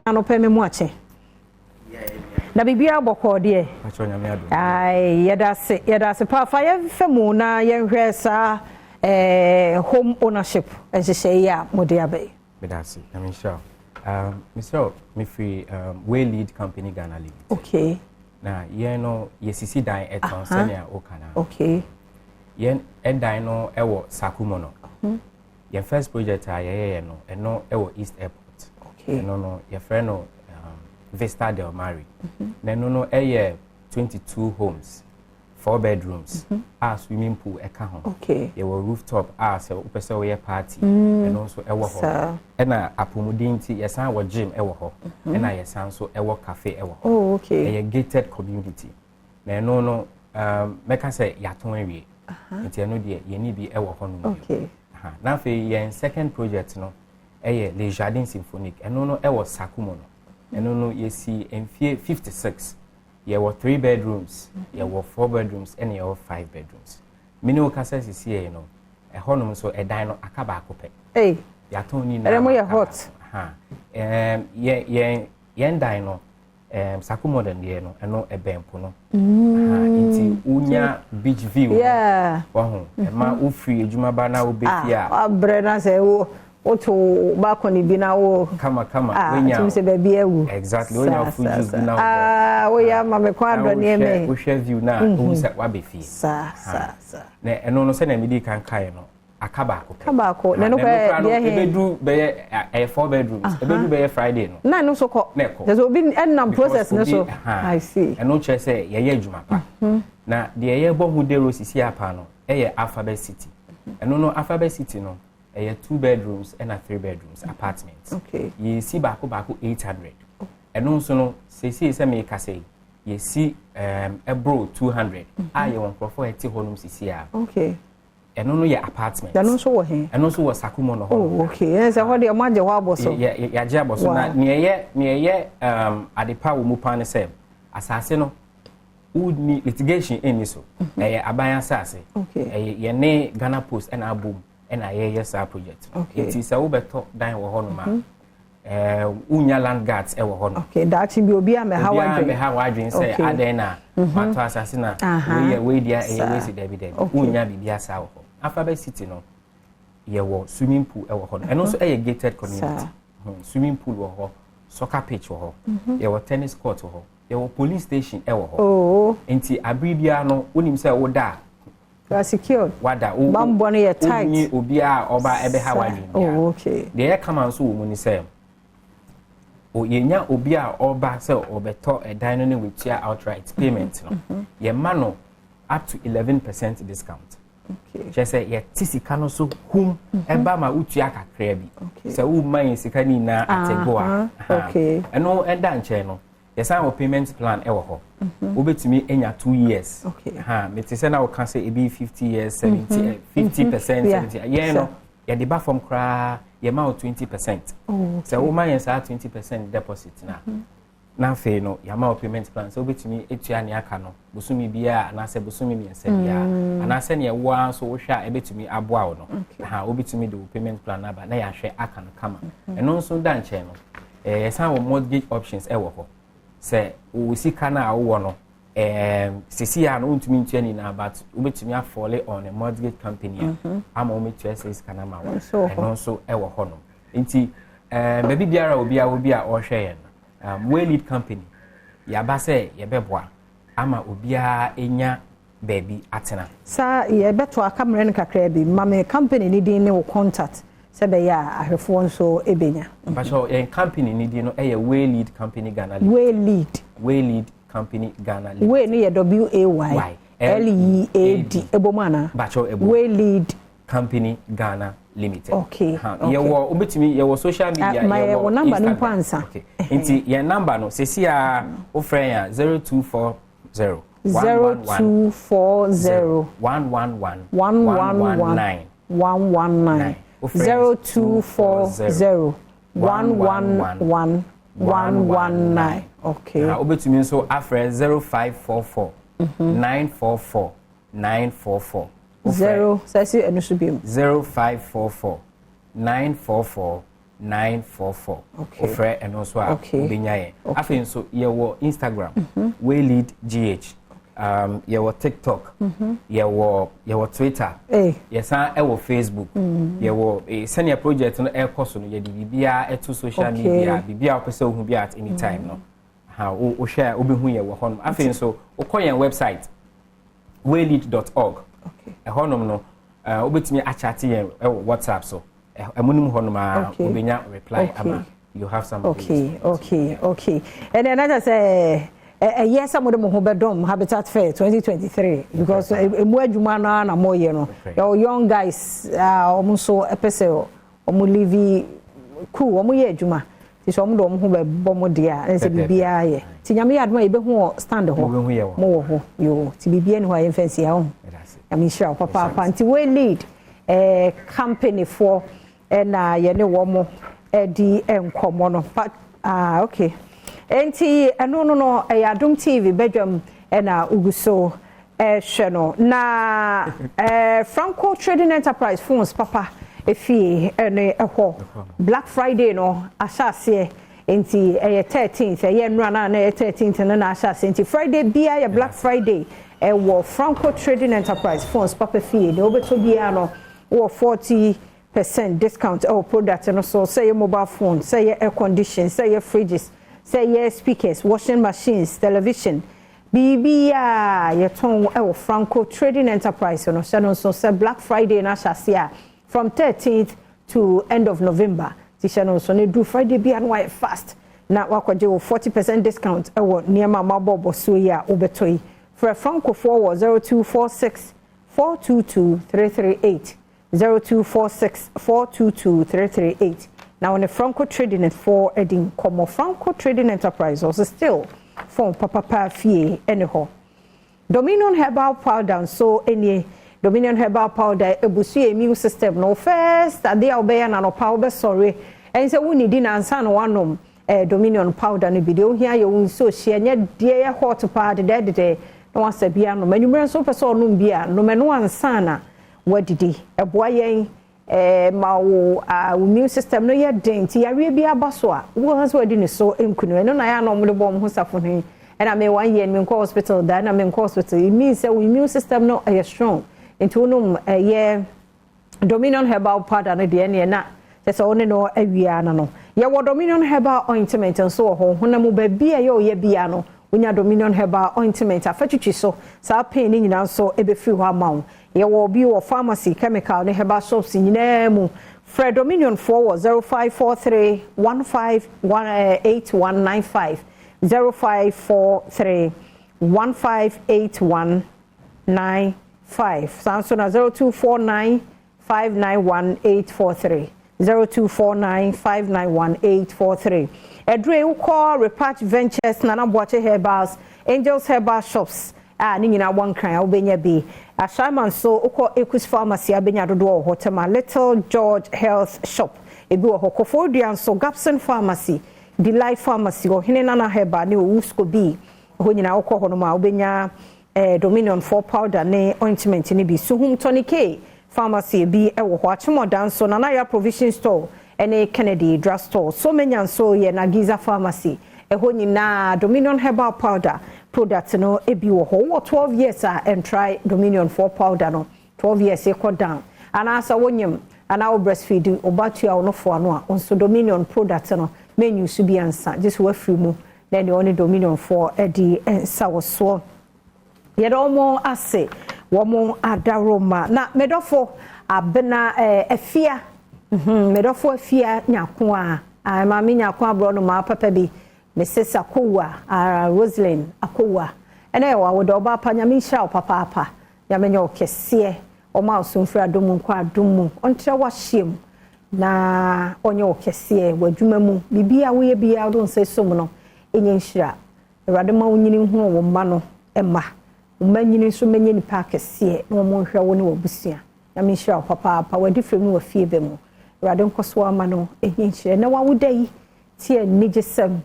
Anope me mu ache. Na bibia bokọ de. Ai yeda se pa fa ye femu na ye hwe sa home ownership ehye ya mode abai. Medasi. I mean sure. Mr. Me free Waylead company Ghana Limited. Okay. Na ye no ye sisi dan eton senia o kana. Okay. Ye dan no ewo Sakumo no. Ye first project ye no eno ewo East Airport. Okay. No ye friend no Vista Del Mare. No eye 22 homes, 4 bedrooms, swimming pool eka ho. Okay. Ye were rooftop se upese we party and also ewo ho. Na apomudin ti yesan wo gym ewo ho. Na yesan so ewo cafe ewo ho. Oh, okay. A gated community. No meka say yaton ewie. Nti eno de ye ni bi ewo ho no. Okay. Na fe ye second project no Le Jardin Symphonique. No ewo Sakumo no. No you see in 56 you were 3 bedrooms, you were 4 bedrooms, and you were 5 bedrooms. Mino Casas is here, a honum so a dino akaba cope. Hey, Yatoni, na hot. Yen dino, Sakumo than the no, and no a bempono. Into Unya Beach View. Yeah, oh, and my free Jumabana will be here. Brenna say, Oto balcony bi na wo kama wenya tumi se baby ewu exactly wenya fuji bi na wo ya ma me kwa adro ne me wo hwe view na wo se wa be fie sa na eno no se na medi kan kai no akaba ko na no kwa dia he ebedu be 4 bedrooms ebedu be Friday no na no so ko there's obi enam process na so I see eno che se ye adwuma pa na de ye bo hu de rosisi apa no eye Alphabet City eno no Alphabet City no 2 bedrooms and 3 bedrooms apartments. Okay. You see baku 800. And also no say me ka say you see a bro 200. You want for 80 homes here. Okay. And no your apartments. And also he. And also was Sakumo no. Oh, okay. Yes, I heard your man the wabo so. Yeah, jabo so na near adepa wo mu pan say asase no would need litigation in so. Abayan sase. Okay. Ye ne Ghana Post and Abum. And yes our project. Okay. It is a ubeto dan wo hono ma. Unya land guards e wo hono. Okay, that be obi a me how wadwen say aden na mato asase na we dia we si David. Unya bibia sa wo. Alphabet City no ye wo swimming pool e wo hono. And also a gated community. Swimming pool wo ho, soccer pitch wo ho. Ye wo tennis court wo ho. Ye wo police station e wo ho. Oh. Enti abribia no wonim say wo da you are secured. Wada bambo no ye tight. Ni obi a oba ebe ha wadwen. Oh, okay. The come and so wo ni say o yenya obi a oba say obeto e dan no with your outright payment no. Ye ma no up to 11% discount. Okay. She say ye tisika no so hum eba ma utua kakra bi. Okay. Say wo man sika ni na ategboa. Okay. Eno enda nche no. Yes, our payment plan ewo ho. Obetumi enya 2 years. Okay. Me say na we can say e be 50 years, 70, 50%, 70. Yeah, no. Ya the from kra, ye ma 20%. Oh. So we ma yes 20% deposit na. Na fe no, ya ma payment plan. So obetumi etua ne aka no. Bosumi bia na se bosumi mi ense bia. Ana se ne wo an so wo hwa ebetumi aboa wo no. Obetumi do payment plan na ba na ya hwe aka no kama. Eno nso da nche no. Yes, our mortgage options ewo ho. Say we see kana wo no sisi ya no untumi ntwani na but ubetumi afole on a mortgage company ama umetwa say kana ma wo and also ewo ho no nti baby biara obi a ohwe yen Waylead company ya ba say ye beboa ama obi a enya baby atena sa ye beto akamre ne kakra bi mama company ni din ne wo contact sebe ya ahwefo nso ebenya basho en company ni di no Waylead company Ghana Waylead company Ghana Limited we no WAYLEAD ebomana basho Waylead company Ghana Limited. Okay. Ye wo obetimi ye wo social media ye wo number no pansa. Okay. Nti ye number no sesi a wo friend ya 0240 0240 111 119 119 0240 111 119. Okay. Obetumi so afre 0544 944 944. 0 sesi enusu bim 0544 944 944 ofre eno so a obenya ye afen so ye wo Instagram Waylead GH ye wo TikTok ye wo Twitter ye san e wo Facebook ye wo senior project no e koso no ye di bibia eto social media bibia opese ohu bia at any time no ha o share obehu ye wo hono afen so okoyen website waylead.org honom no obetimi achati ye WhatsApp so amunum honoma obenya reply ama you have some okay and then I say yes some of them ho Badwam Habitat Fair 2023 because emu adwuma na moye no your young guys almost epese omu live cool omu ye adwuma ti so omu do omu ho bebo dia ense bibia ye ti nyame adoma ebe ho stand ho mo ho yo ti bibia ni ho ye fancy ha ho I'm sure papa anti Waylead company for na ye ne wo mo di enkomo no okay enti no Adom TV Badwam na uguso hwe no na Franco Trading Enterprise phones papa efi ene eho Black Friday no asase enti 13th ye nra na 13th na asase enti Friday bia ye Black Friday wo Franco Trading Enterprise phones papa fee de obeto bia no wo 40% discount product no so say your mobile phone, say your air condition, say your fridges, say your speakers, washing machines, television. Bibia your tongue Franco Trading Enterprise no so say Black Friday na shasia from 13th to end of November. Tishano so ne do Friday be and why fast. Na wakwaje 40% discount niema mabobo so ya obetoi. For Franco forward 0246 422 338 0246 422 338. Now on the Franco Trading at 4 Edding Como Franco Trading Enterprise also still from Papa Fie anyhow. Dominion Herbal Powder so any Dominion Herbal Powder ebusu immune system no first that they obey and no powder sorry and say we need answer no one Dominion powder no video here you so share dear hot part the no one say bia no manumere so person no bia no me no answer na wadidi eboa yen ma wo immune system no ye dent ya we bia baso a wo has wadi ni so enkunu no na ya no mo de bom ho safo hin and I me 1 year me hospital that na me hospital it means that immune system no is strong into no ye Dominion Herbal powder no de ne na say only no awia na no ye wo Dominion Herbal ointment so ho honam ba bia ye bia no unya Dominion Herbal ointment afatwitwi so sa pain ni nyina so ebefiri ho amawo ye wo bi wo pharmacy chemical ne herbal shops nyina mu Fred Dominion forward 0543 158195 0543 158195 sanso na 0249 591843 0249 591843 Edre uko Repatch Ventures Nana Boache Herbals Angels Herbal Shops ni nyina one cran obenya bi Ashaman so uko Equus Pharmacy abenya dodo hotema Little George Health Shop ebi wo Hokofodian so Gapson Pharmacy Delight Pharmacy o hine nana herba ne Usko bi ho nyina uko hono ma obenya Dominion 4 powder ne ointment ne bi Suhum Tonic Pharmacy bi ewo ho Achemodan so nana ya provision store ene Kennedy drugstore so many so ye na Giza Pharmacy eho nyina Dominion Herbal Powder product no ebi wo ho 12 years and try Dominion 4 powder no 12 years e down and asa wonyem ana wo breastfeed obatu a no fo ano a onso Dominion product no menu su bi ansa just we free mu then the only Dominion 4 edi ensa wo so ye do mo ase wo mo adaroma na medofo abena afia medofo afia nyako a ma me nyako abro no ma papa bi Mrs. Akowa Roslyn Akowa ene wa wo do ba pa nyame hira papa nyame nyo kese o ma osumfri adom nkwa adom ontre wa hiem na onye o kese wadwuma mu bibia wo ye bia do nse som no enye hira ewade ma wonyini hu wo ma no emma wo ma nyini so menye ni pa kese no mo hwa wo ne wo busua nyame hira papa wadi fremu wa fie be mu ewade nkoso ama no enye hira na wa wodai tie nigesem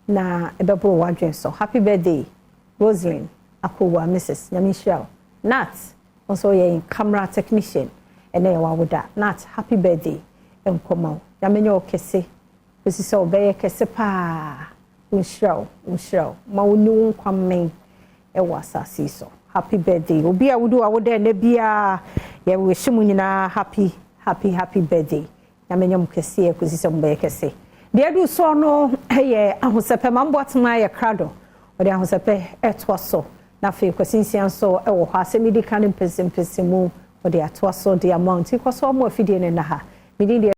na ebebo wadwen so happy birthday Roslyn Akowa Mrs. Nyamishao Nat also ye camera technician ene ya wawoda Nat happy birthday nkɔmɔ nyamenye okese kosi sɛ obɛyɛ kese pa unshraw ma woni nkwamen ɛwɔ asase so happy birthday obi a wudu a wode na bia ye wehyimu nyina happy birthday nyamenye mkese kosi sɛ mbɛyɛ kese de adu so no ɛyɛ ahosepe mamboatema yɛ krado ode ahosepe ɛtoa so na fe kwasinsian so ɛwɔ hɔ asɛmidi kan mpesimu ode atoa so de amount ikoso mo afidie ne na ha